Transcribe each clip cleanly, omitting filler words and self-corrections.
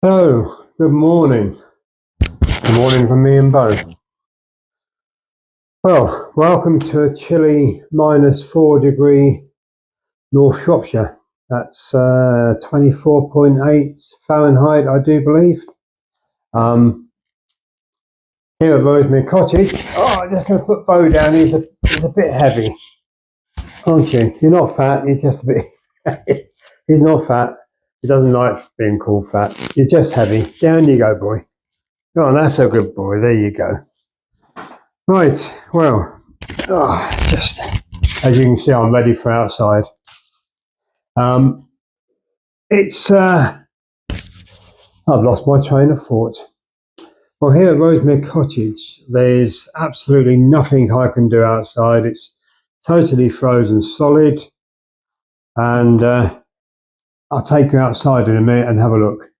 Hello, good morning. Good morning from me and Bo. Well, welcome to a chilly -4 degree North Shropshire. That's 24.8 Fahrenheit, I do believe. Here at Rosemary Cottage. I'm just going to put Bo down. He's a bit heavy, aren't you? You're not fat. You're just a bit. He's not fat. He doesn't like being called fat. You're just heavy. Down you go, boy. Oh, that's a good boy. There you go. Right, well, just as you can see, I'm ready for outside. I've lost my train of thought. Well, here at Rosemary Cottage, there's absolutely nothing I can do outside. It's totally frozen solid, and I'll take you outside in a minute and have a look.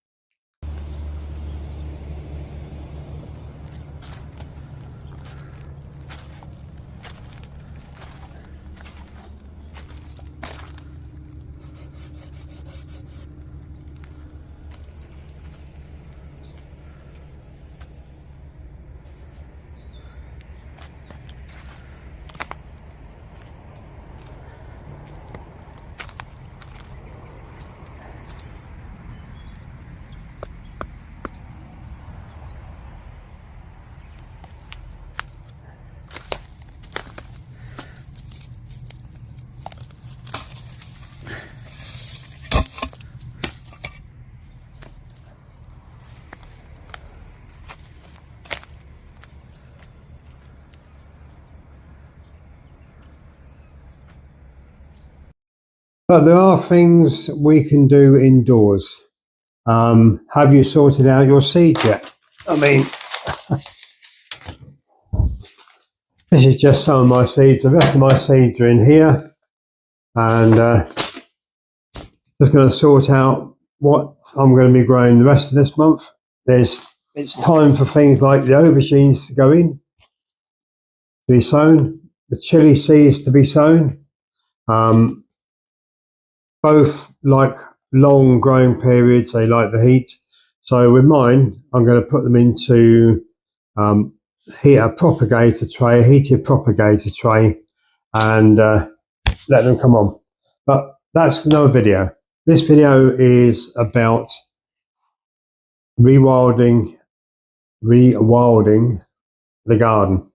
But there are things we can do indoors. Have you sorted out your seeds yet? I mean, this is just some of my seeds. The rest of my seeds are in here, and just going to sort out what I'm going to be growing the rest of this month. It's time for things like the aubergines to go in, to be sown, the chili seeds to be sown. Both like long growing periods, they like the heat. So with mine, I'm going to put them into heated propagator tray, and let them come on. But that's another video. This video is about rewilding the garden.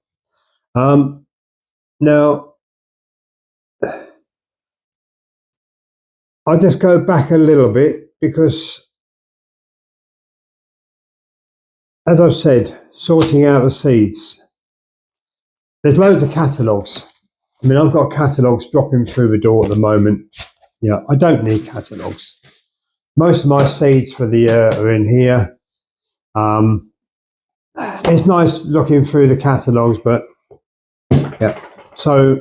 Now, I'll just go back a little bit because, as I've said, sorting out the seeds. There's loads of catalogues. I mean, I've got catalogues dropping through the door at the moment. Yeah, I don't need catalogues. Most of my seeds for the year are in here. It's nice looking through the catalogues, but yeah. So,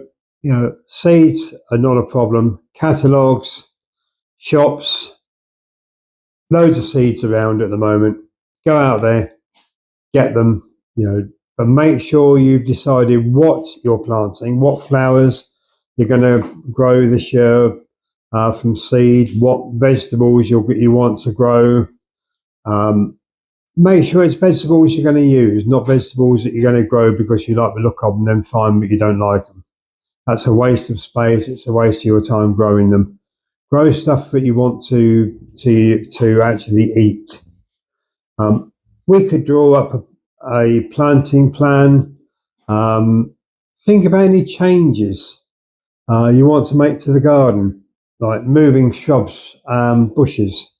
seeds are not a problem. Catalogues, shops, loads of seeds around at the moment. Go out there, get them, but make sure you've decided what you're planting, what flowers you're going to grow this year from seed, what vegetables you want to grow. Make sure it's vegetables you're going to use, not vegetables that you're going to grow because you like the look of them, then fine, but you don't like them. That's a waste of space. It's a waste of your time growing them. Grow stuff that you want to actually eat. We could draw up a planting plan. Think about any changes you want to make to the garden, like moving shrubs, bushes.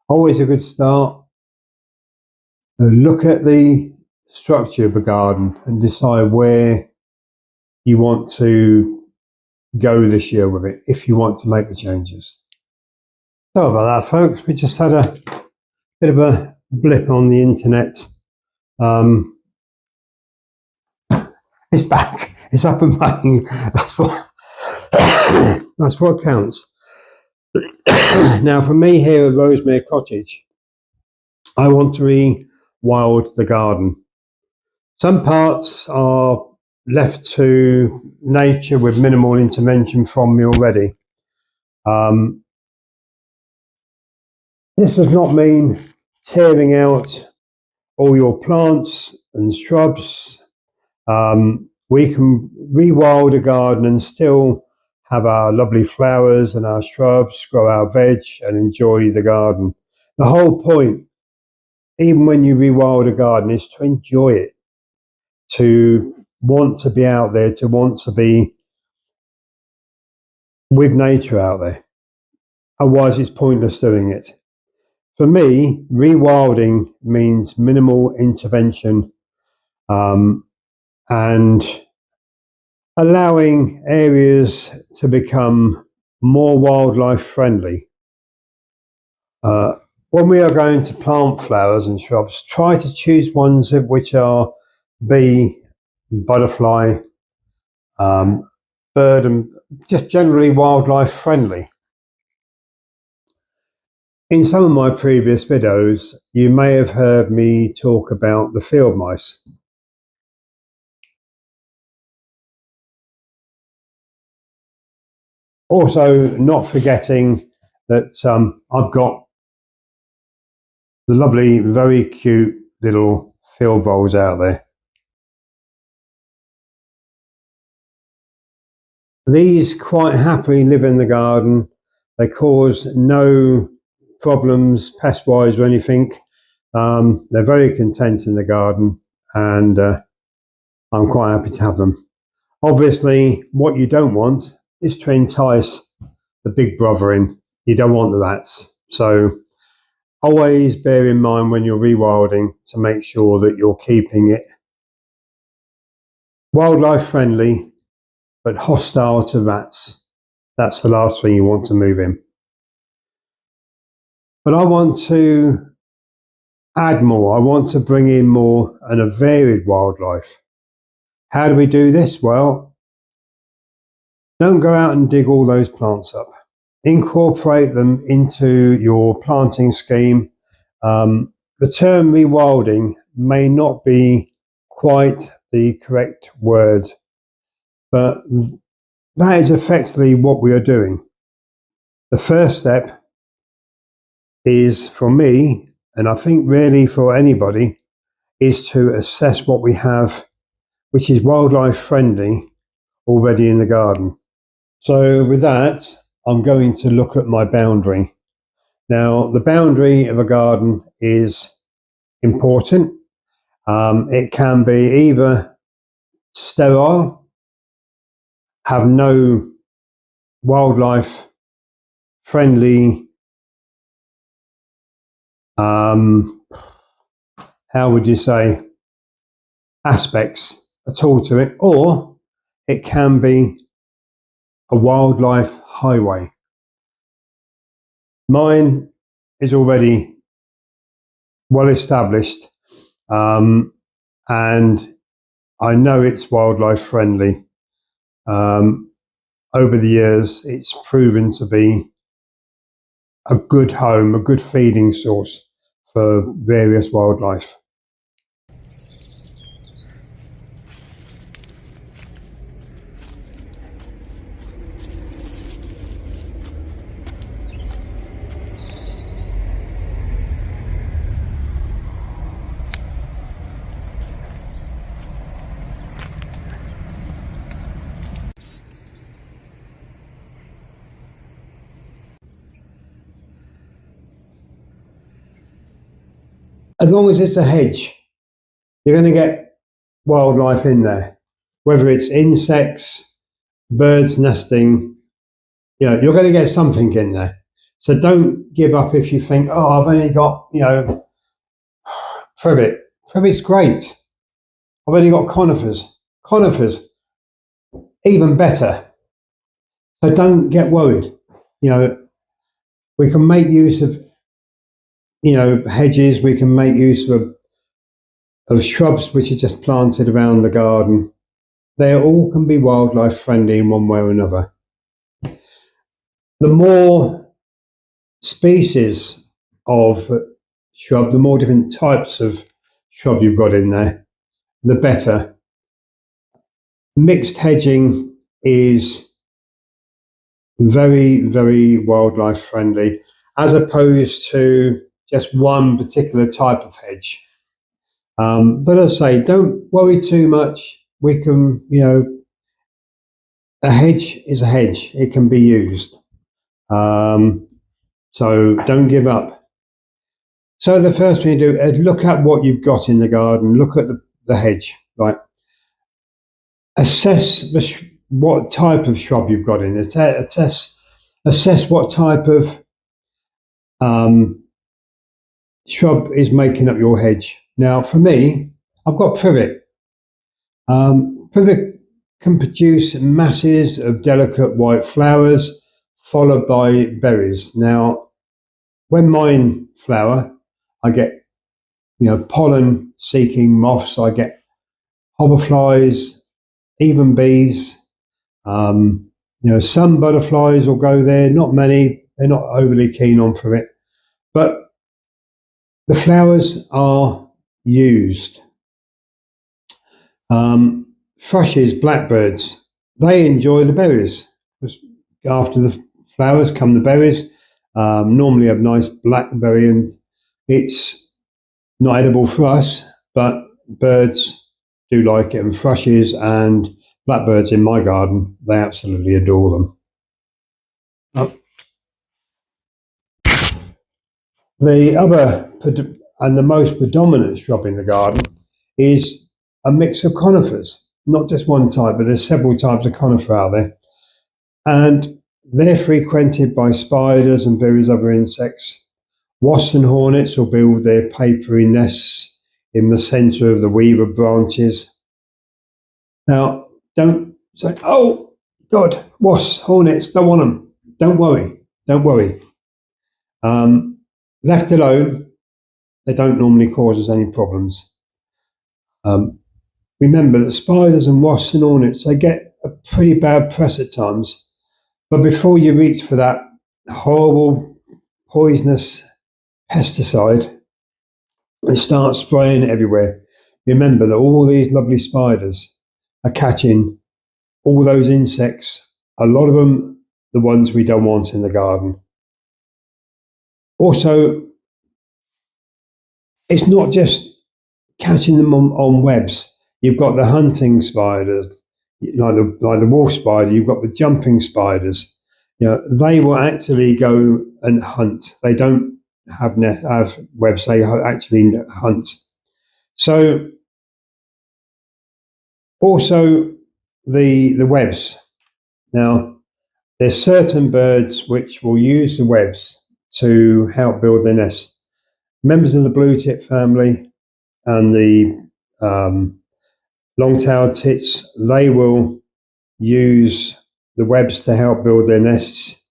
Always a good start. Look at the structure of the garden and decide where you want to go this year with it, if you want to make the changes. Sorry about that, folks. We just had a bit of a blip on the internet. It's back. It's up and running. That's what counts. Now, for me here at Rosemary Cottage, I want to rewild the garden. Some parts are left to nature with minimal intervention from me already. This does not mean tearing out all your plants and shrubs. We can rewild a garden and still have our lovely flowers and our shrubs, grow our veg and enjoy the garden. The whole point, even when you rewild a garden, is to enjoy it, to want to be out there, to want to be with nature out there. Otherwise, it's pointless doing it. For me, rewilding means minimal intervention and allowing areas to become more wildlife friendly. When we are going to plant flowers and shrubs, try to choose ones which are bee, butterfly, bird, and just generally wildlife friendly. In some of my previous videos, you may have heard me talk about the field mice. Also, not forgetting that I've got the lovely, very cute little field voles out there. These quite happily live in the garden. They cause no problems pest-wise or anything. They're very content in the garden, and I'm quite happy to have them. Obviously, what you don't want is to entice the big brother in. You don't want the rats. So always bear in mind when you're rewilding to make sure that you're keeping it wildlife friendly, but hostile to rats. That's the last thing you want to move in. But I want to add more. I want to bring in more and a varied wildlife. How do we do this? Well, don't go out and dig all those plants up. Incorporate them into your planting scheme. The term rewilding may not be quite the correct word, but that is effectively what we are doing. The first step is, for me, and I think really for anybody, is to assess what we have, which is wildlife friendly, already in the garden. So with that, I'm going to look at my boundary. Now, the boundary of a garden is important. It can be either sterile, have no wildlife friendly, how would you say, aspects at all to it, or it can be a wildlife highway. Mine is already well established, and I know it's wildlife friendly. Over the years, it's proven to be a good home, a good feeding source for various wildlife. As long as it's a hedge, you're going to get wildlife in there, whether it's insects, birds nesting, you're going to get something in there. So don't give up if you think, oh, I've only got, privet. Privet's great. I've only got conifers. Conifers, even better. So don't get worried. We can make use of hedges, we can make use of shrubs which are just planted around the garden. They all can be wildlife friendly in one way or another. The more species of shrub, the more different types of shrub you've got in there, the better. Mixed hedging is very, very wildlife friendly, as opposed to just one particular type of hedge. But as I say, don't worry too much. We can, a hedge is a hedge. It can be used. So don't give up. So the first thing you do is look at what you've got in the garden. Look at the hedge, right? Assess what type of shrub you've got in it. Assess what type of shrub is making up your hedge. Now, for me, I've got privet. Privet can produce masses of delicate white flowers followed by berries. Now, when mine flower, I get pollen-seeking moths. I get hoverflies, even bees. Some butterflies will go there. Not many. They're not overly keen on privet, but the flowers are used. Thrushes, blackbirds, they enjoy the berries. After the flowers come the berries. Normally a nice blackberry, and it's not edible for us, but birds do like it, and thrushes and blackbirds in my garden, they absolutely adore them. The other and the most predominant shrub in the garden is a mix of conifers. Not just one type, but there's several types of conifer out there. And they're frequented by spiders and various other insects. Wasps and hornets will build their papery nests in the centre of the weaver branches. Now, don't say, oh, God, wasps, hornets, don't want them. Don't worry, don't worry. Left alone, they don't normally cause us any problems. Remember that spiders and wasps and hornets, they get a pretty bad press at times. But before you reach for that horrible, poisonous pesticide and start spraying it everywhere, remember that all these lovely spiders are catching all those insects, a lot of them the ones we don't want in the garden. Also, it's not just catching them on webs. You've got the hunting spiders, like the wolf spider. You've got the jumping spiders. They will actually go and hunt. They don't have webs. They actually hunt. So, also the webs. Now, there's certain birds which will use the webs to help build their nests. Members of the blue-tip family and the long-tailed tits, they will use the webs to help build their nests.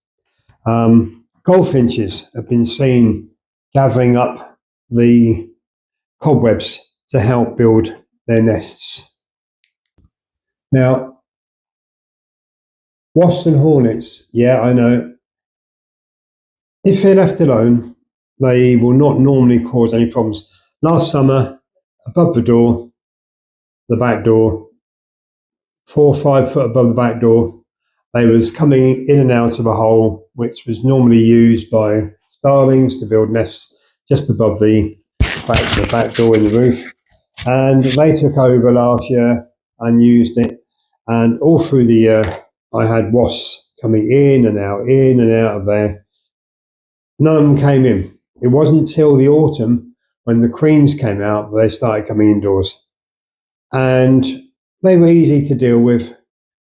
Goldfinches have been seen gathering up the cobwebs to help build their nests. Now, wasps and hornets, yeah, I know. If they're left alone, they will not normally cause any problems. Last summer, above the back door, 4 or 5 foot above the back door, they was coming in and out of a hole which was normally used by starlings to build nests just above the back door in the roof. And they took over last year and used it. And all through the year, I had wasps coming in and out of there. None of them came in. It wasn't until the autumn when the queens came out that they started coming indoors. And they were easy to deal with.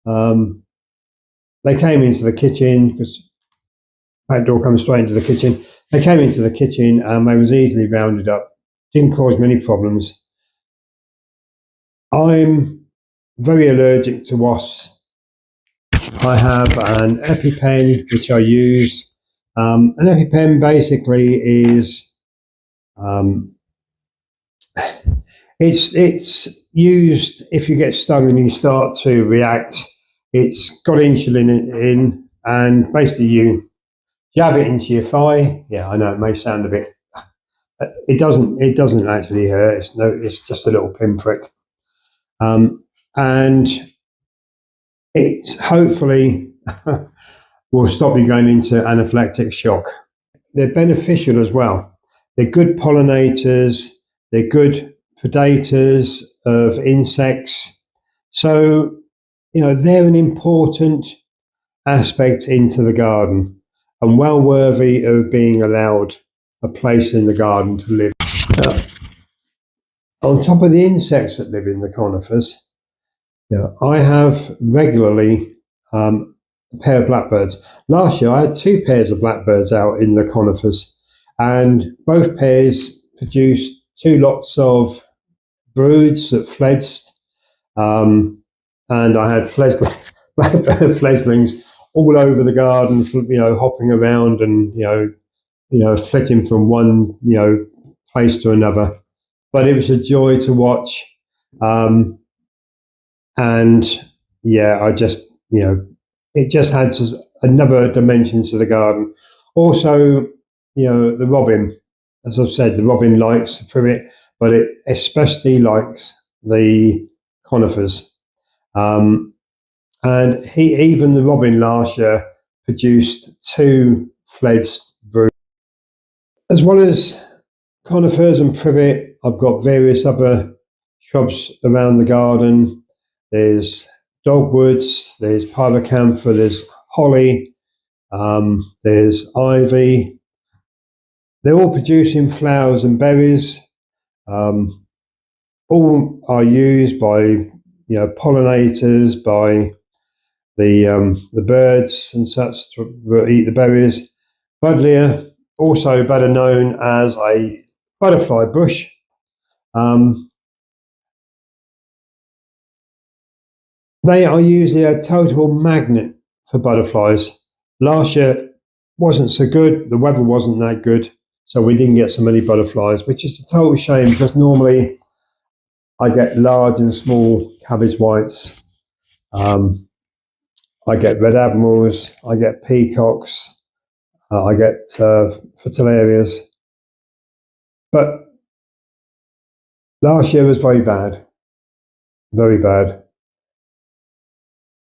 They came into the kitchen because back door comes straight into the kitchen. They came into the kitchen and they was easily rounded up. Didn't cause me any problems. I'm very allergic to wasps. I have an EpiPen which I use. An EpiPen basically is it's used if you get stung and you start to react. It's got insulin in, and basically you jab it into your thigh. Yeah, I know it may sound a bit. It doesn't actually hurt. It's just a little pinprick, and it hopefully will stop you going into anaphylactic shock. They're beneficial as well they're good pollinators, they're good predators of insects. So, they're an important aspect into the garden and well worthy of being allowed a place in the garden to live. Now, on top of the insects that live in the conifers, I have regularly a pair of blackbirds. Last year I had 2 pairs of blackbirds out in the conifers, and both pairs produced 2 lots of broods that fledged, and I had blackbird fledglings all over the garden, hopping around and flitting from one place to another. But it was a joy to watch, and I just it just adds another dimension to the garden. Also, the robin, as I've said, the robin likes the privet, but it especially likes the conifers. And even the robin last year produced 2 fledged broods. As well as conifers and privet, I've got various other shrubs around the garden. There's dogwoods, there's pyracantha, there's holly, there's ivy. They're all producing flowers and berries. All are used by pollinators, by the birds and such to eat the berries. Buddleia, also better known as a butterfly bush. They are usually a total magnet for butterflies. Last year wasn't so good, the weather wasn't that good, so we didn't get so many butterflies, which is a total shame because normally I get large and small cabbage whites. I get red admirals, I get peacocks, I get fritillarias. But last year was very bad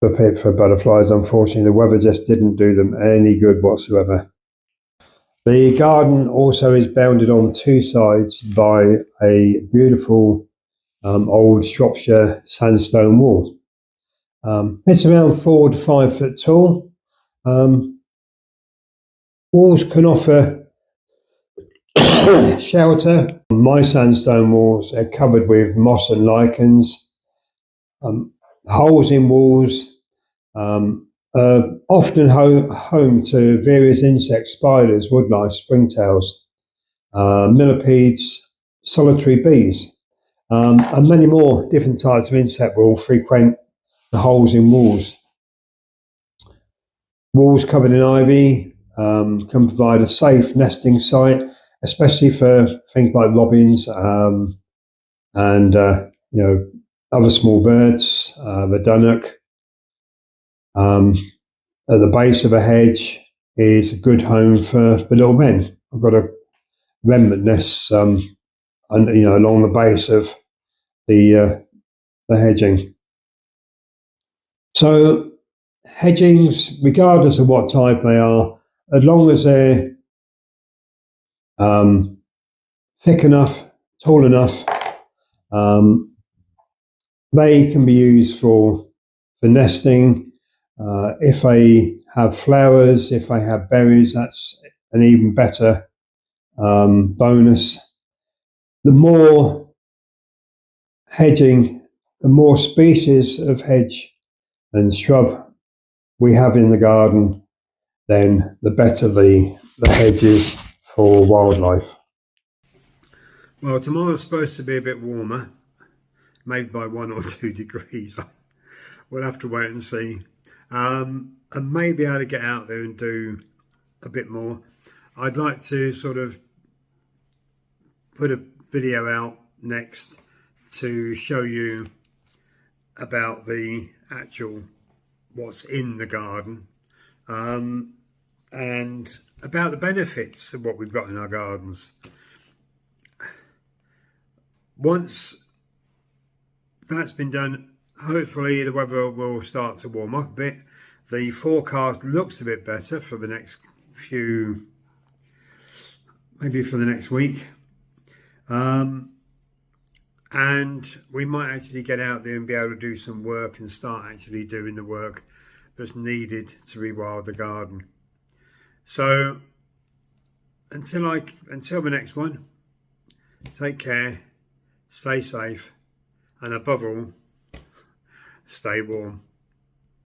for butterflies. Unfortunately, the weather just didn't do them any good whatsoever. The garden also is bounded on 2 sides by a beautiful old Shropshire sandstone wall. It's around 4 to 5 foot tall. Walls can offer shelter. My sandstone walls are covered with moss and lichens. Holes in walls often home to various insects, spiders, wood lice, springtails, millipedes, solitary bees, and many more different types of insect will frequent the holes in walls. Walls covered in ivy can provide a safe nesting site, especially for things like robins and other small birds, the dunnock. At the base of a hedge is a good home for the little wren. I've got a remnant nests, along the base of the hedging. So hedgings, regardless of what type they are, as long as they're thick enough, tall enough, they can be used for nesting. If they have flowers, if they have berries, that's an even better bonus. The more hedging, the more species of hedge and shrub we have in the garden, then the better the hedge is for wildlife. Well, tomorrow's supposed to be a bit warmer, maybe by 1 or 2 degrees. We'll have to wait and see. And maybe able to get out there and do a bit more. I'd like to sort of put a video out next to show you about the actual what's in the garden, and about the benefits of what we've got in our gardens. Once that's been done, hopefully the weather will start to warm up a bit. The forecast looks a bit better for the next few, maybe for the next week. And we might actually get out there and be able to do some work and start actually doing the work that's needed to rewild the garden. So until the next one, take care, stay safe, and above all, stay warm.